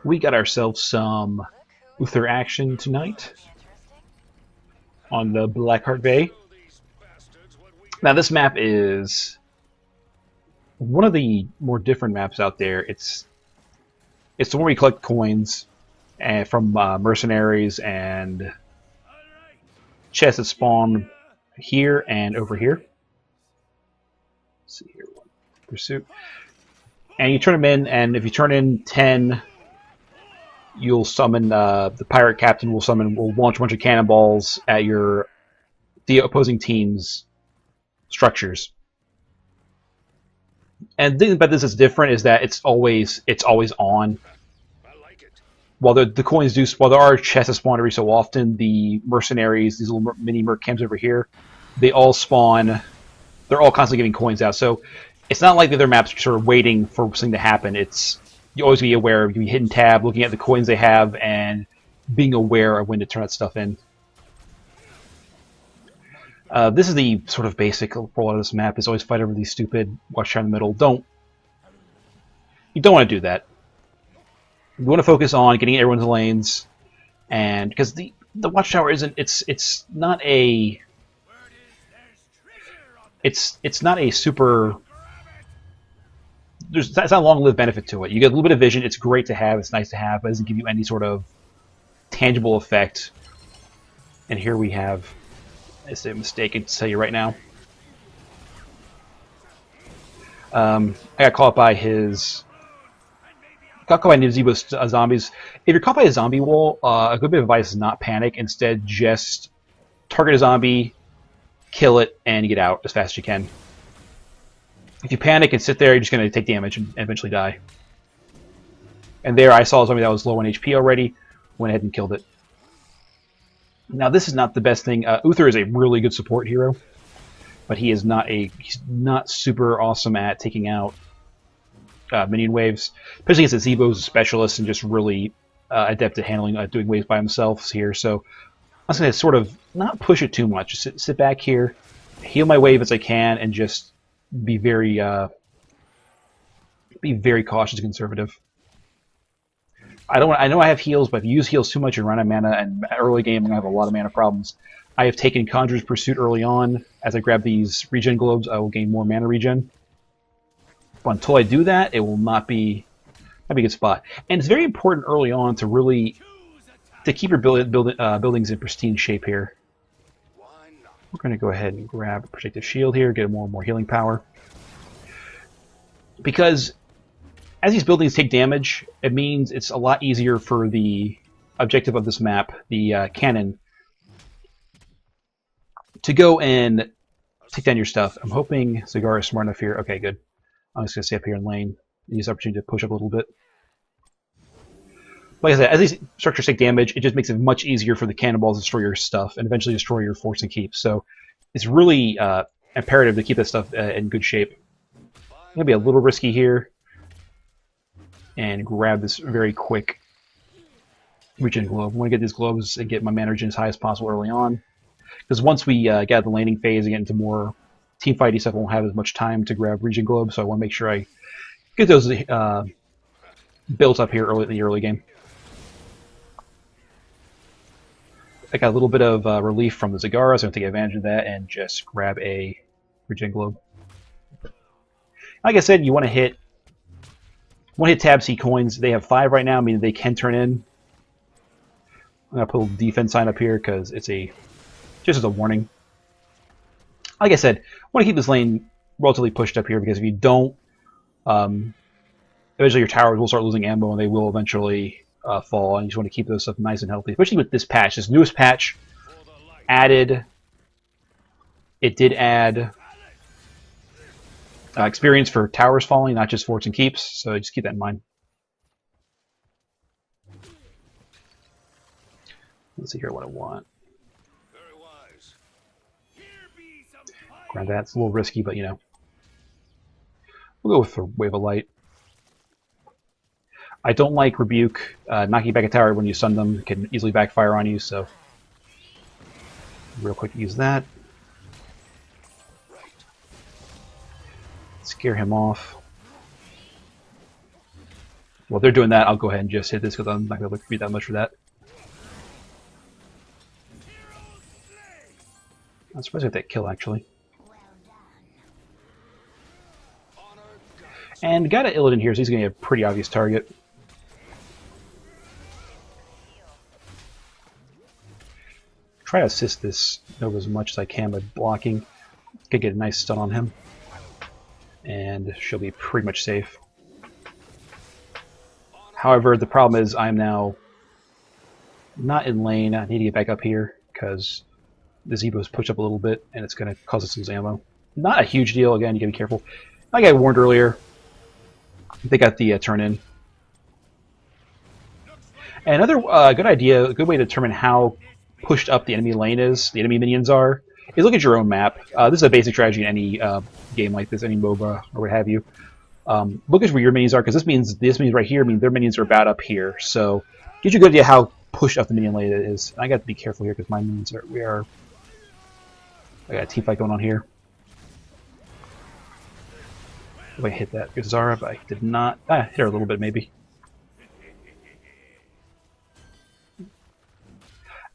We got ourselves some Uther action tonight on the Blackheart Bay. Now this map is one of the more different maps out there. It's the one where you collect coins from mercenaries and chests that spawn here and over here. Let's see here, pursuit, and you turn them in. And if you turn in 10, you'll summon the pirate captain. Will launch a bunch of cannonballs at the opposing team's structures. And the thing about this is different is that it's always on. While the coins do, while there are chests that spawn every so often, the mercenaries, these little mini merc camps over here, they all spawn. They're all constantly giving coins out. So it's not like the other maps are sort of waiting for something to happen. It's you always be aware of you hitting tab, looking at the coins they have, and being aware of when to turn that stuff in. This is the sort of basic for a lot of this map. Is always fight over these stupid watchtower in the middle. You don't want to do that. You want to focus on getting everyone's lanes, and because the watchtower isn't it's not a super. It's not a long-lived benefit to it. You get a little bit of vision. It's great to have. It's nice to have, but it doesn't give you any sort of tangible effect. And here we have. It's a mistake to tell you right now. I got caught by Nibzibo's zombies. If you're caught by a zombie wall, a good bit of advice is not panic. Instead, just target a zombie, kill it, and get out as fast as you can. If you panic and sit there, you're just going to take damage and eventually die. And there I saw a zombie that was low on HP already, went ahead and killed it. Now this is not the best thing. Uther is a really good support hero, but he's not super awesome at taking out minion waves, especially against the Zebo's a specialist and just really adept at handling doing waves by himself here. So I'm just going to sort of not push it too much. Just sit back here, heal my wave as I can, and just be very cautious and conservative. I know I have heals, but if you use heals too much and run out of mana, and early game I'm gonna have a lot of mana problems. I have taken Conjurer's Pursuit early on. As I grab these regen globes, I will gain more mana regen. But until I do that, it will not be a good spot. And it's very important early on to keep your buildings in pristine shape here. We're going to go ahead and grab a Protective Shield here, get more and more healing power. Because as these buildings take damage, it means it's a lot easier for the objective of this map, the cannon, to go and take down your stuff. I'm hoping Cigar is smart enough here. Okay, good. I'm just going to stay up here in lane. Use the opportunity to push up a little bit. Like I said, as these structures take damage, it just makes it much easier for the cannonballs to destroy your stuff and eventually destroy your forts and keeps. So it's really imperative to keep that stuff in good shape. I'm going to be a little risky here and grab this very quick regen globe. I want to get these globes and get my mana regen as high as possible early on. Because once we get out the laning phase and get into more team fighty stuff, I won't have as much time to grab regen globes, so I want to make sure I get those built up here in the early game. I got a little bit of relief from the Zagara, so I'm going to take advantage of that and just grab a regen globe. Like I said, you want to hit tab C coins. They have 5 right now, meaning they can turn in. I'm going to put a little defense sign up here because it's just as a warning. Like I said, I want to keep this lane relatively pushed up here because if you don't, eventually your towers will start losing ammo and they will eventually fall, and you just want to keep those stuff nice and healthy, especially with this patch. This newest patch did add experience for towers falling, not just forts and keeps, so just keep that in mind. Let's see here what I want. Grab that. It's a little risky, but you know. We'll go with the Wave of Light. I don't like Rebuke. Knocking back a tower when you stun them can easily backfire on you, so real quick use that. Scare him off. While they're doing that, I'll go ahead and just hit this because I'm not going to be that much for that. I'm surprised I got that kill, actually. And got an Illidan here, so he's going to be a pretty obvious target. Try to assist this Nova as much as I can by blocking. Could get a nice stun on him. And she'll be pretty much safe. However, the problem is I'm now not in lane. I need to get back up here because the Zeebo's pushed up a little bit and it's going to cause us to lose ammo. Not a huge deal. Again, you got to be careful. Like I warned earlier, they got the turn in. And another good idea, a good way to determine how pushed up the enemy lane is, the enemy minions are, is look at your own map. This is a basic strategy in any game like this, any MOBA or what have you. Look at where your minions are, because this means right here means their minions are about up here. So gives you a good idea how pushed up the minion lane is. And I got to be careful here because my minions are. I got a team fight going on here. If I hit that with Zara, but I did not. Hit her a little bit maybe.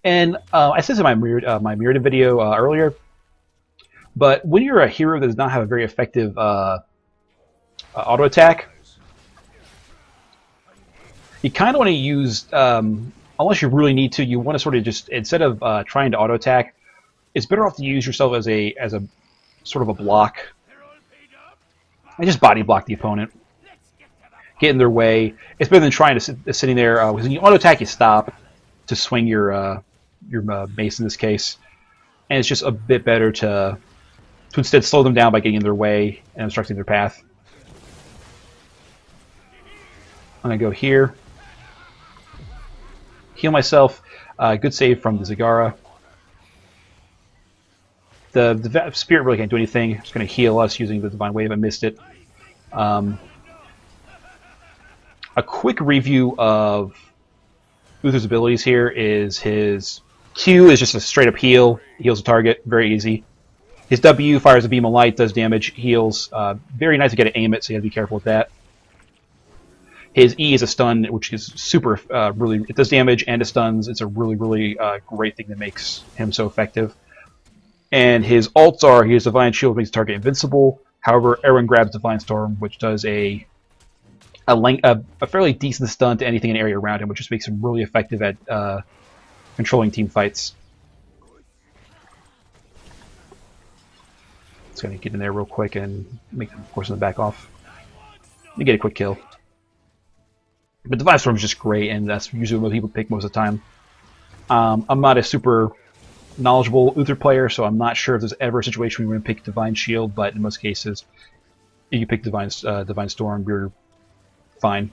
And I said this in my Mirrodin video earlier, but when you're a hero that does not have a very effective auto attack, you kind of want to use, unless you really need to, you want to sort of just, instead of trying to auto attack, it's better off to use yourself as a sort of a block, and just body block the opponent, get in their way. It's better than trying to sitting there. Because when you auto attack, you stop to swing your mace in this case, and it's just a bit better to instead slow them down by getting in their way and obstructing their path. I'm gonna go here, heal myself. Good save from the Zagara. The Spirit really can't do anything. It's going to heal us using the Divine Wave. I missed it. A quick review of Uther's abilities here is his Q is just a straight up heal. Heals a target. Very easy. His W fires a beam of light, does damage, heals. Very nice to get to aim it, so you have to be careful with that. His E is a stun, which is super, really, it does damage and it stuns. It's a really, really great thing that makes him so effective. And his ults are, he has Divine Shield, makes the target invincible. However, everyone grabs Divine Storm, which does a fairly decent stun to anything in the area around him, which just makes him really effective at controlling team fights. Just going to get in there real quick and make them, of course, in the back off. You get a quick kill. But Divine Storm is just great, and that's usually what people pick most of the time. I'm not a super knowledgeable Uther player, so I'm not sure if there's ever a situation where you're going to pick Divine Shield, but in most cases, if you pick Divine Storm, you're fine.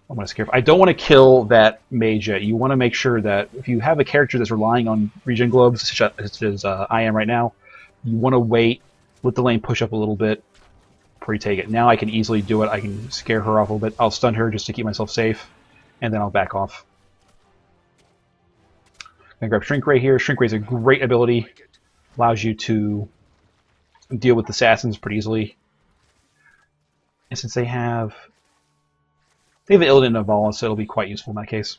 I'm going to scare. I don't want to kill that mage yet. You want to make sure that if you have a character that's relying on regen globes, such as I am right now, you want to wait, let the lane push up a little bit before you take it. Now I can easily do it. I can scare her off a little bit. I'll stun her just to keep myself safe, and then I'll back off. I'm going to grab Shrink Ray here. Shrink Ray is a great ability. Allows you to deal with assassins pretty easily. And since they have an Illidan and a Vala, so it'll be quite useful in that case.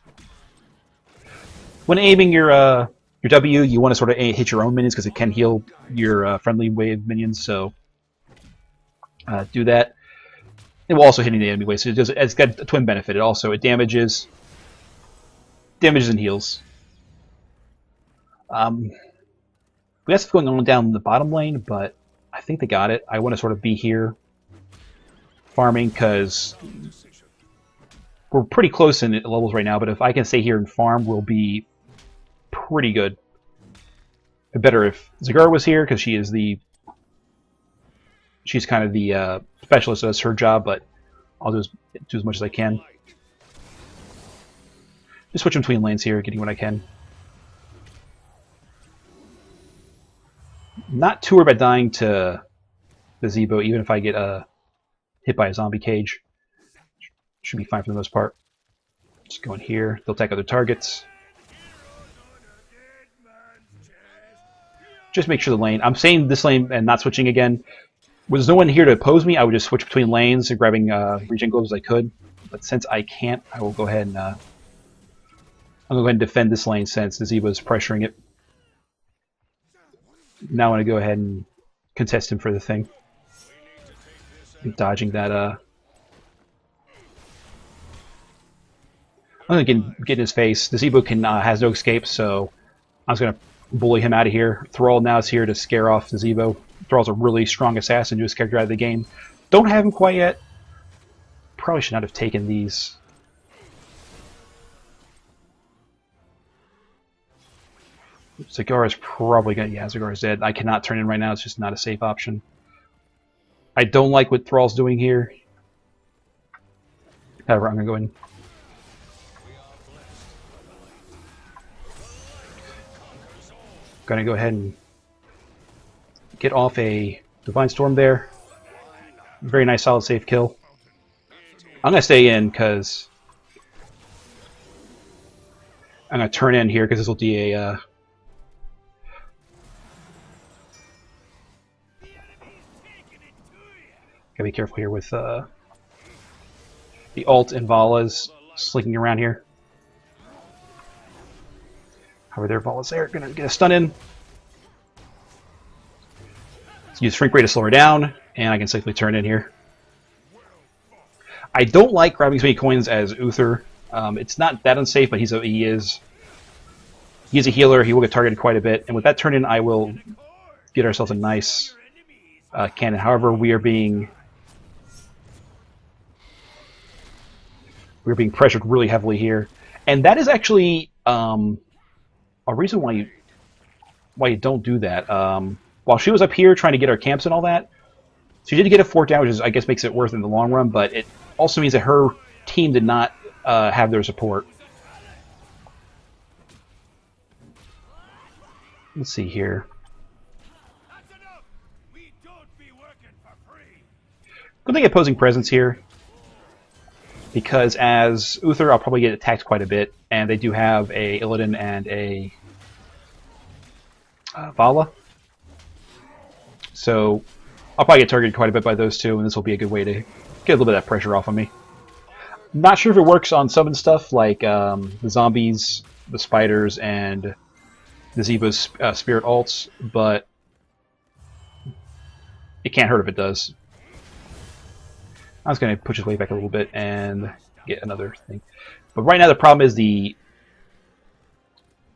When aiming your W, you want to sort of hit your own minions because it can heal your friendly wave minions. So do that. It will also hit the enemy wave, so it's got a twin benefit. It damages and heals. We have stuff going on down the bottom lane, but I think they got it. I want to sort of be here farming because we're pretty close in levels right now, but if I can stay here and farm, we'll be pretty good. Better if Zagara was here because she's kind of the specialist, so that's her job, but I'll do as much as I can. Just switch between lanes here, getting what I can. Not too worried about dying to the Zeebo, even if I get hit by a zombie cage. Should be fine for the most part. Just go in here. They'll attack other targets. Just make sure the lane... I'm saying this lane and not switching again When there's no one here to oppose me, I would just switch between lanes and grabbing regen globes as I could. But since I can't, I will go ahead and I'll go ahead and defend this lane since the Zeebo is pressuring it. Now I want to go ahead and contest him for the thing. Dodging that. I'm gonna get in his face. The Zeebo has no escape, so I'm just gonna bully him out of here. Thrall now is here to scare off the Zeebo. Thrall's a really strong assassin, newest character out of the game. Don't have him quite yet. Probably should not have taken these. Zagar is probably gonna. Yeah, Zagar is dead. I cannot turn in right now. It's just not a safe option. I don't like what Thrall's doing here. However, I'm gonna go in. Gonna go ahead and get off a Divine Storm there. Very nice, solid, safe kill. I'm gonna stay in because I'm gonna turn in here because this will be a. Gotta be careful here with the ult and Vala's slinking around here. However, their Vala's there. Gonna get a stun in. Let's use Shrink Ray to slow her down, and I can safely turn in here. I don't like grabbing as many coins as Uther. It's not that unsafe, but he is a healer. He will get targeted quite a bit, and with that turn in, I will get ourselves a nice cannon. However, we're being pressured really heavily here, and that is actually a reason why you don't do that. While she was up here trying to get our camps and all that, she did get a fort down, which I guess makes it worth it in the long run, but it also means that her team did not have their support. Let's see here. Good thing opposing presence here, because as Uther, I'll probably get attacked quite a bit, and they do have a Illidan and a Vala. So I'll probably get targeted quite a bit by those two, and this will be a good way to get a little bit of that pressure off on me. Not sure if it works on summon stuff like the zombies, the spiders, and the Zeebo's spirit ults, but it can't hurt if it does. I was going to push his way back a little bit and get another thing. But right now the problem is the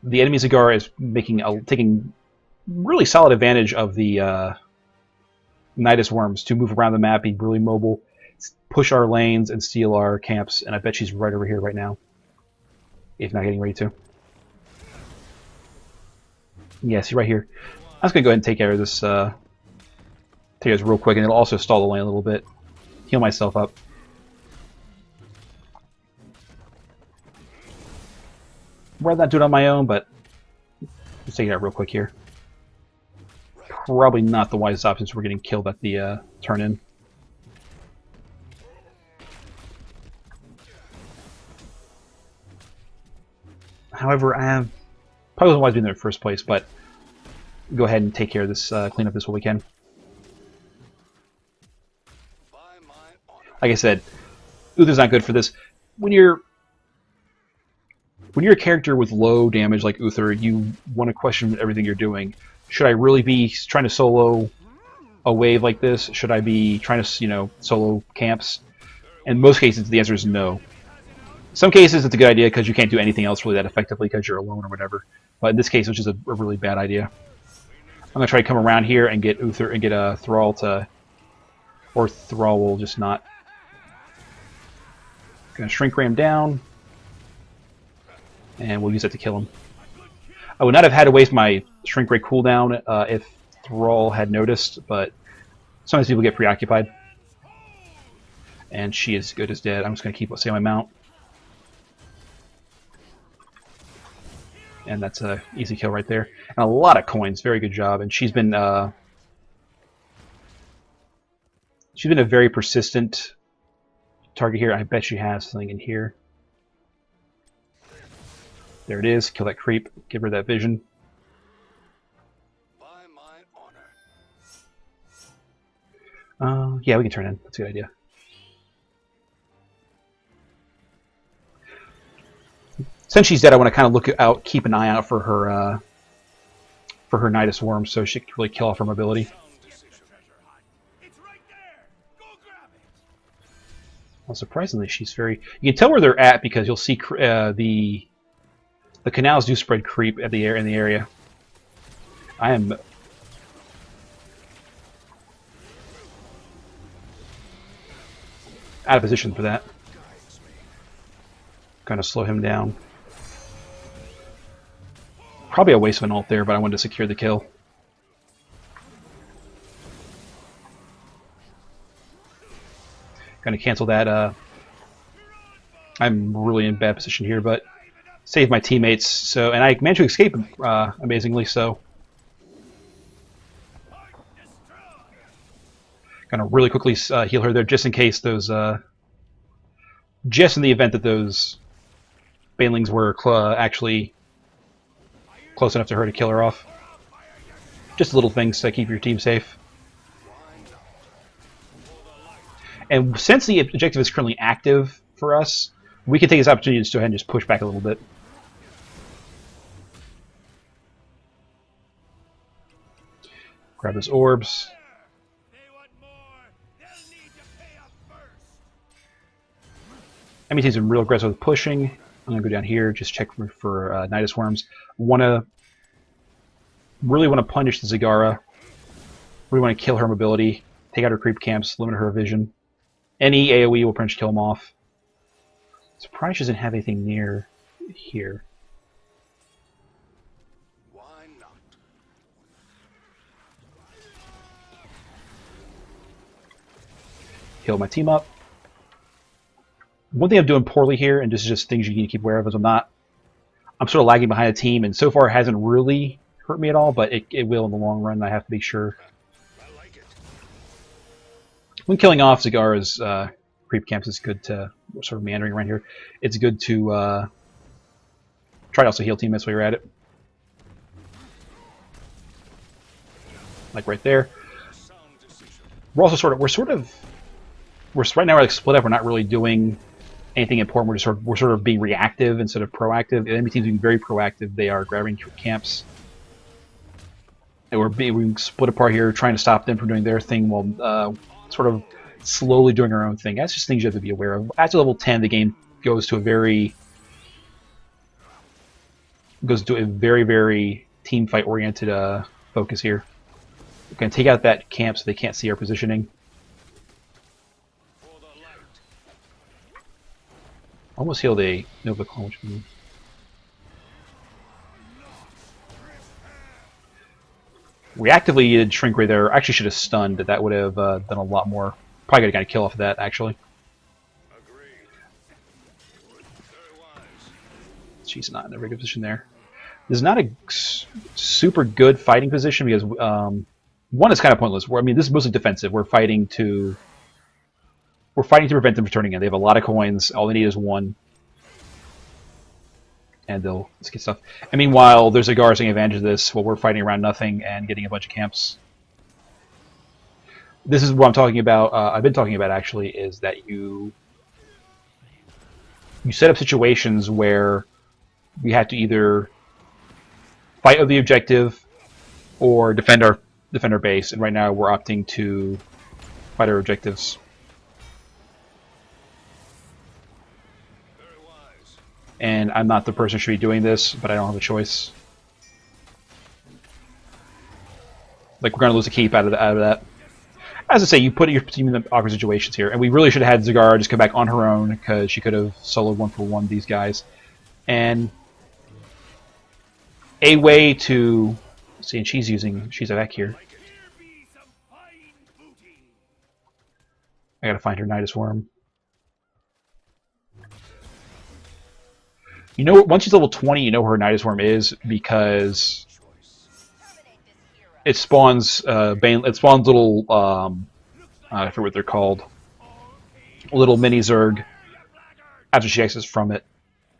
enemy Zagar is taking really solid advantage of the Nidus worms to move around the map, be really mobile, push our lanes, and steal our camps. And I bet she's right over here right now, if not getting ready to. Yeah, see right here. I'm just going to go ahead and take care of this. Take care of this real quick, and it'll also stall the lane a little bit. Heal myself up. Rather not do it on my own, but let's take it out real quick here. Probably not the wisest option since we're getting killed at the turn-in. However, I probably wasn't wise being there in the first place, but go ahead and take care of this, clean up this what we can. Like I said, Uther's not good for this. When you're a character with low damage like Uther, you want to question everything you're doing. Should I really be trying to solo a wave like this? Should I be trying to, solo camps? In most cases, the answer is no. In some cases, it's a good idea because you can't do anything else really that effectively because you're alone or whatever. But in this case, it's just a really bad idea. I'm going to try to come around here and get Uther and get Thrall to... Or Thrall will just not... Gonna shrink ram down, and we'll use that to kill him. I would not have had to waste my shrink ray cooldown if Thrall had noticed, but sometimes people get preoccupied. And she is good as dead. I'm just gonna keep stay on my mount, and that's a easy kill right there. And a lot of coins. Very good job. And she's been a very persistent target here. I bet she has something in here. There it is. Kill that creep. Give her that vision. Yeah, we can turn in. That's a good idea. Since she's dead, I want to kind of look out, keep an eye out for her Nidus Worm, so she can really kill off her mobility. Well, surprisingly, she's very... You can tell where they're at because you'll see the canals do spread creep in the area. I am... out of position for that. Kind of slow him down. Probably a waste of an ult there, but I wanted to secure the kill. Gonna cancel that. I'm really in bad position here, but save my teammates. So, and I managed to escape amazingly. So, gonna really quickly heal her there, just in case those, just in the event that those banelings were actually close enough to her to kill her off. Just little things to keep your team safe. And since the objective is currently active for us, we can take this opportunity to go ahead and just push back a little bit. Grab those orbs. Enemy team's been real aggressive with pushing. I'm going to go down here, just check for Nidus Worms. Really want to punish the Zagara. Really want to kill her mobility, take out her creep camps, limit her vision. Any AoE will pretty much kill them off. Surprised she doesn't have anything near here. Why not? Heal my team up. One thing I'm doing poorly here, and this is just things you need to keep aware of, is I'm sort of lagging behind the team, and so far it hasn't really hurt me at all, but it will in the long run. I have to be sure. When killing off Zagara's creep camps, it's good to, sort of meandering around here, it's good to try to also heal teammates while you're at it. Like right there. We're also right now we're like split up. We're not really doing anything important. We're sort of being reactive instead of proactive. The enemy team's being very proactive. They are grabbing camps. And we're being split apart here, trying to stop them from doing their thing while sort of slowly doing our own thing. That's just things you have to be aware of. After level 10, the game goes to a very, very team fight oriented focus here. We're going to take out that camp so they can't see our positioning. Almost healed a Nova clone, which means reactively did shrink right there. Actually should have stunned. That would have done a lot more. Probably could have got a kill off of that, actually. She's not in a very good position there. This is not a super good fighting position because one is kind of pointless. I mean, this is mostly defensive. We're fighting to prevent them from turning in. They have a lot of coins. All they need is one. And they'll get stuff. And meanwhile, there's a Zagara taking advantage of this while we're fighting around nothing and getting a bunch of camps. This is what I'm talking about. I've been talking about, actually, is that you set up situations where we have to either fight of the objective or defend our base. And right now, we're opting to fight our objectives. And I'm not the person who should be doing this, but I don't have a choice. Like, we're going to lose a keep out of that. As I say, you put your team in awkward situations here, and we really should have had Zagara just come back on her own, because she could have soloed 1-for-1 these guys. And a way to... See, and she's a back here. I gotta find her Nidus Worm. You know, once she's level 20, you know where her Nidus Worm is, because it spawns little I forget what they're called, little mini Zerg after she exits from it.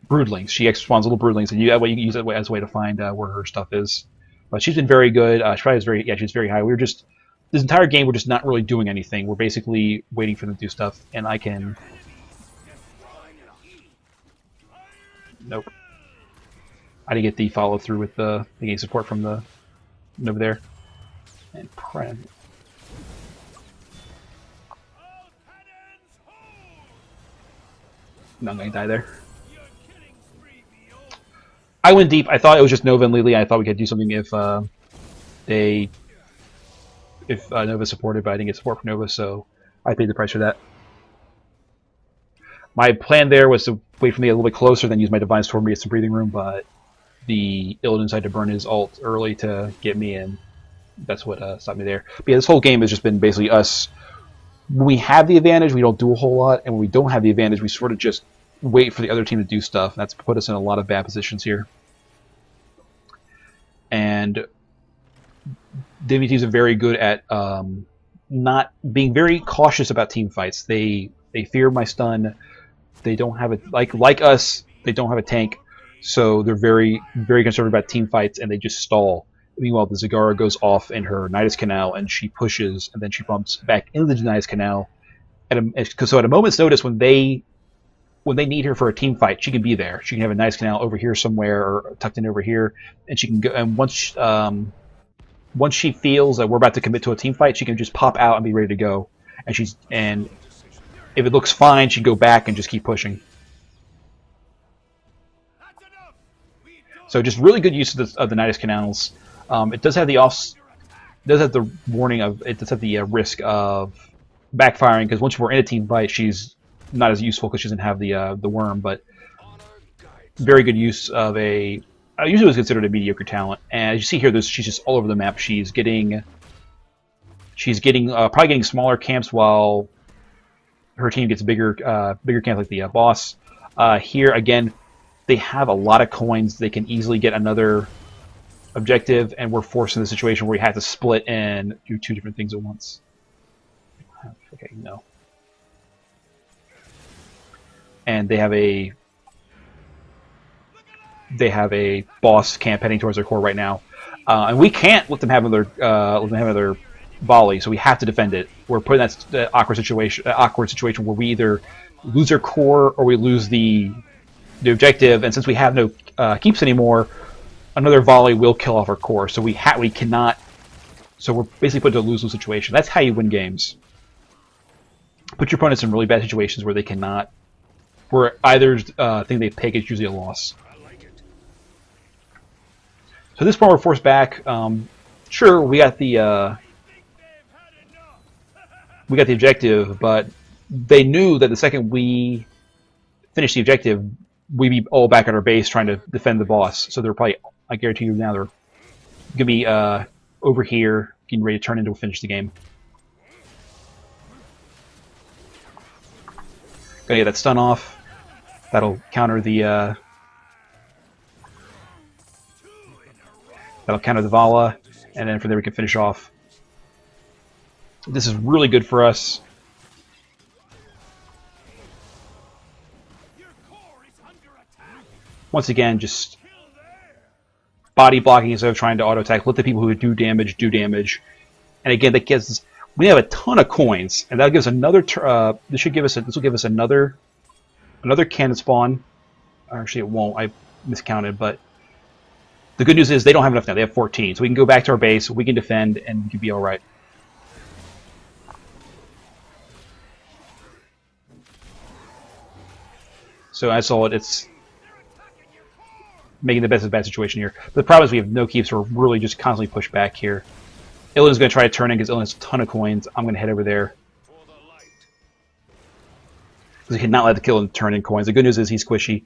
Broodlings. She spawns little broodlings, and that way you can use it as a way to find where her stuff is. But she's been very good. She probably is she's very high. We were just this entire game we're just not really doing anything. We're basically waiting for them to do stuff, and I can... Nope. I didn't get the follow through with the getting support from the over there. And I'm not gonna die there. I went deep. I thought it was just Nova and Lily. I thought we could do something if Nova supported, but I didn't get support from Nova, so I paid the price for that. My plan there was to wait for me a little bit closer, then use my Divine Storm to get some breathing room, but the Illidan decided to burn his ult early to get me in. That's what stopped me there. But yeah, this whole game has just been basically us. When we have the advantage, we don't do a whole lot, and when we don't have the advantage, we sort of just wait for the other team to do stuff. That's put us in a lot of bad positions here. And the enemy teams are very good at not being very cautious about team fights. They fear my stun. They don't have a like us. They don't have a tank, so they're very concerned about team fights, and they just stall. Meanwhile, the Zagara goes off in her Nidus Canal, and she pushes, and then she bumps back into the Nidus Canal. So at a moment's notice, when they need her for a team fight, she can be there. She can have a Nidus Canal over here somewhere, or tucked in over here, and she can go. And once she feels that we're about to commit to a team fight, she can just pop out and be ready to go. And if it looks fine, she'd go back and just keep pushing. So just really good use of the Nidus Canals. It does have the warning of, it does have the risk of backfiring, because once we're in a team fight, she's not as useful because she doesn't have the worm. But very good use of a. I usually was considered a mediocre talent, and as you see here, she's just all over the map. She's getting probably getting smaller camps while her team gets bigger camps like the boss. Here again, they have a lot of coins. They can easily get another objective, and we're forced in the situation where we have to split and do two different things at once. Okay, no. And they have a boss camp heading towards their core right now, and we can't let them have another volley, so we have to defend it. We're put in that awkward situation where we either lose our core or we lose the objective, and since we have no keeps anymore, another volley will kill off our core. So we cannot. So we're basically put into a lose-lose situation. That's how you win games. Put your opponents in really bad situations where they cannot. Where either thing they pick is usually a loss. So this part we're forced back. Sure, we got the objective, but they knew that the second we finished the objective, we'd be all back at our base trying to defend the boss. So they're probably, I guarantee you now, they're gonna be over here, getting ready to turn into finish the game. Gonna get that stun off. That'll counter the. That'll counter the Vala, and then from there we can finish off. This is really good for us. Once again, just body blocking instead of trying to auto attack. Let the people who do damage do damage. And again, that gives us. We have a ton of coins, and that gives another. This will give us another cannon spawn. Actually, it won't. I miscounted, but. The good news is they don't have enough now. They have 14. So we can go back to our base, we can defend, and we can be alright. So I saw it's making the best of a bad situation here. But the problem is we have no keeps, so we're really just constantly pushed back here. Illidan's going to try to turn in because Illidan has a ton of coins. I'm going to head over there. Because he cannot let the kill and turn in coins. The good news is he's squishy.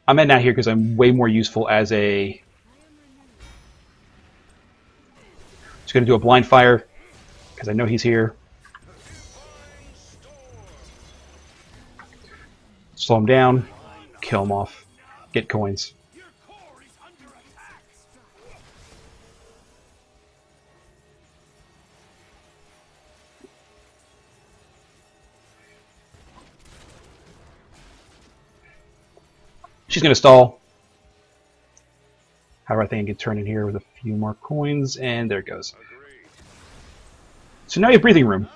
I'm in now here because I'm way more useful as a... Just going to do a blind fire because I know he's here. Slow him down, kill him off, get coins. She's going to stall. However, I think I can turn in here with a few more coins, and there it goes. So now you have breathing room.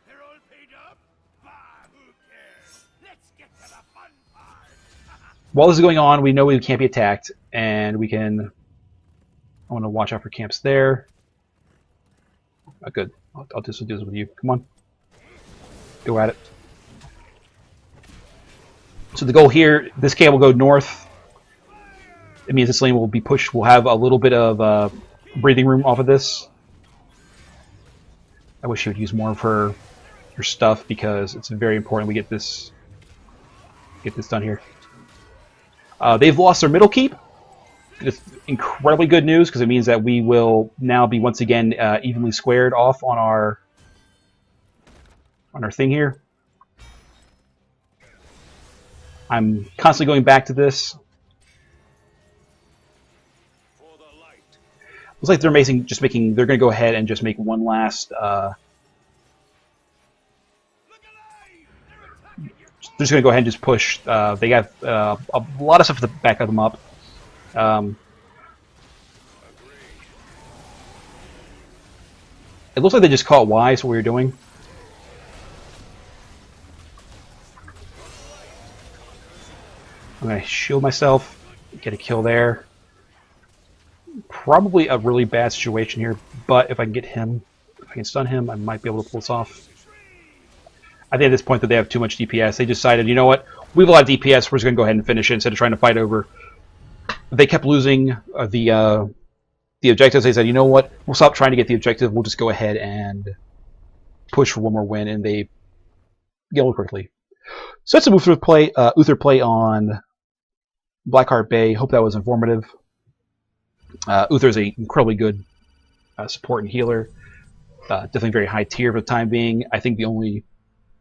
They're all paid up? Ah, who cares? Let's get to the fun part. While this is going on, we know we can't be attacked, and we can... I want to watch out for camps there. Oh, good. I'll just do this with you. Come on. Go at it. So the goal here, this camp will go north. It means this lane will be pushed. We'll have a little bit of breathing room off of this. I wish you would use more of her stuff because it's very important we get this done here. They've lost their middle keep. It's incredibly good news because it means that we will now be once again evenly squared off on our thing here. I'm constantly going back to this. Looks like they're making. They're going to go ahead and just make one last. They're just going to go ahead and just push. They got a lot of stuff to back them up. It looks like they just caught wise what we were doing. I'm going to shield myself, get a kill there. Probably a really bad situation here, but if I can get him, if I can stun him, I might be able to pull this off. I think at this point that they have too much DPS. They decided, you know what, we have a lot of DPS, we're just going to go ahead and finish it instead of trying to fight over. They kept losing the objectives. They said, you know what, we'll stop trying to get the objective, we'll just go ahead and push for one more win, and they get over quickly. So that's a Uther play on Blackheart Bay. Hope that was informative. Uther is an incredibly good support and healer. Definitely very high tier for the time being. I think the only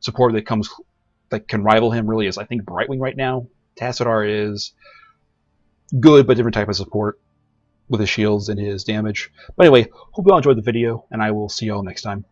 support that can rival him really is, I think, Brightwing right now. Tassadar is good, but different type of support with his shields and his damage. But anyway, hope you all enjoyed the video, and I will see you all next time.